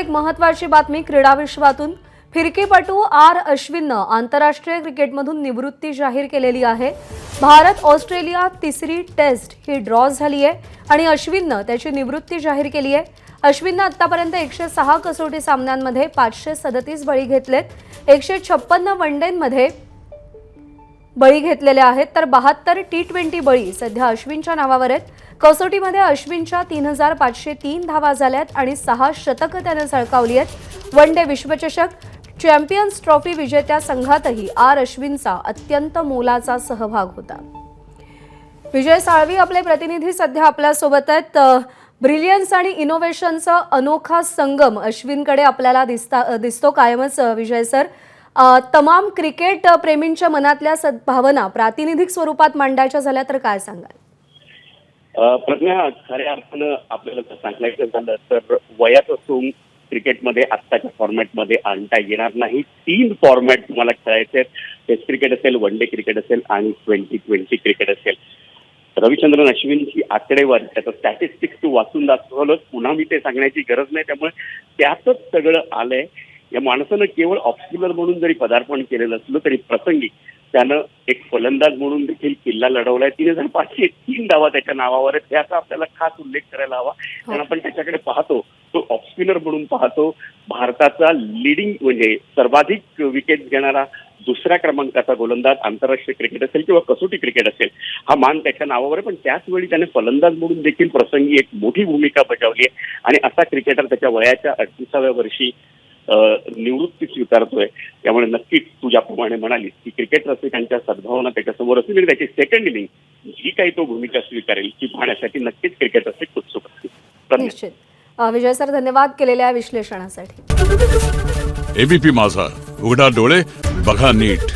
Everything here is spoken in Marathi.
एक महत्त्वाची बातमी क्रीडा विश्वातून। फिरकीपटू आर अश्विननं आंतरराष्ट्रीय क्रिकेटमधून निवृत्ती जाहीर केलेली आहे। भारत ऑस्ट्रेलिया तिसरी टेस्ट ही ड्रॉ झाली आहे आणि अश्विननं त्याची निवृत्ती जाहीर केली आहे। अश्विननं आतापर्यंत 106 कसोटी सामन्यांमध्ये 537 बळी घेतलेत। 156 वनडेमध्ये बळी घेतलेले आहेत, तर 72 टी20 बळी सध्या अश्विनच्या नावावर आहेत। कसोटीमध्ये अश्विनच्या 3503 धावा झाल्यात आणि 6 शतकं त्याने झळकावली आहेत। वन डे विश्वचषक चॅम्पियन्स ट्रॉफी विजेत्या संघातही आर अश्विनचा अत्यंत मोलाचा सहभाग होता। विजय साळवी आपले प्रतिनिधी सध्या आपल्या सोबत आहेत। ब्रिलियन्स आणि इनोव्हेशनचा अनोखा संगम अश्विनकडे आपल्याला दिसतो कायमच। विजय सर, तमाम क्रिकेट प्रेमींच्या मनातल्या भावना प्रातिनिधिक स्वरूपात मांडायच्या झाल्या तर काय सांगाल? प्रज्ञा, खऱ्या अर्थानं आपल्याला सांगायचं झालं तर वयाचं सोंग क्रिकेटमध्ये आत्ताच्या फॉर्मॅटमध्ये आणता येणार नाही। 3 फॉर्मॅट तुम्हाला खेळायचे आहेत। टेस्ट क्रिकेट असेल, वन डे क्रिकेट असेल आणि 2020 क्रिकेट असेल। रविचंद्रन अश्विनची आकडेवारी, त्याचं स्टॅटिस्टिक्स तू वाचून दाखवलं, पुन्हा मी ते सांगण्याची गरज नाही। त्यामुळे त्यातच सगळं आलंय। या माणसानं केवळ ऑफ स्पिनर म्हणून जरी पदार्पण केलेलं असलं तरी प्रसंगी त्यानं एक फलंदाज म्हणून देखील किल्ला लढवलाय। 3503 धावा त्याच्या नावावर आहेत, याचा आपल्याला खास उल्लेख करायला हवा। कारण आपण त्याच्याकडे पाहतो, तो ऑफ स्पिनर म्हणून पाहतो। भारताचा लीडिंग म्हणजे सर्वाधिक विकेट घेणारा दुसऱ्या क्रमांकाचा गोलंदाज आंतरराष्ट्रीय क्रिकेट असेल किंवा कसोटी क्रिकेट असेल, हा मान त्याच्या नावावर आहे। पण त्याच वेळी त्याने फलंदाज म्हणून देखील प्रसंगी एक मोठी भूमिका बजावली आहे आणि असा क्रिकेटर त्याच्या वयाच्या 38व्या वर्षी निवृत्ती स्वीकारतोय। त्यामुळे नक्कीच तू ज्याप्रमाणे म्हणालीस की क्रिकेट रसिकांच्या सद्भावना त्याच्यासमोर असतील आणि त्याची सेकंड इनिंग जी काही तो भूमिका स्वीकारेल ती पाहण्यासाठी नक्कीच क्रिकेट रसिक उत्सुक असतील। निश्चित। विजय सर, धन्यवाद केलेल्या विश्लेषणासाठी। एबीपी माझा, उघडा डोळे बघा नीट।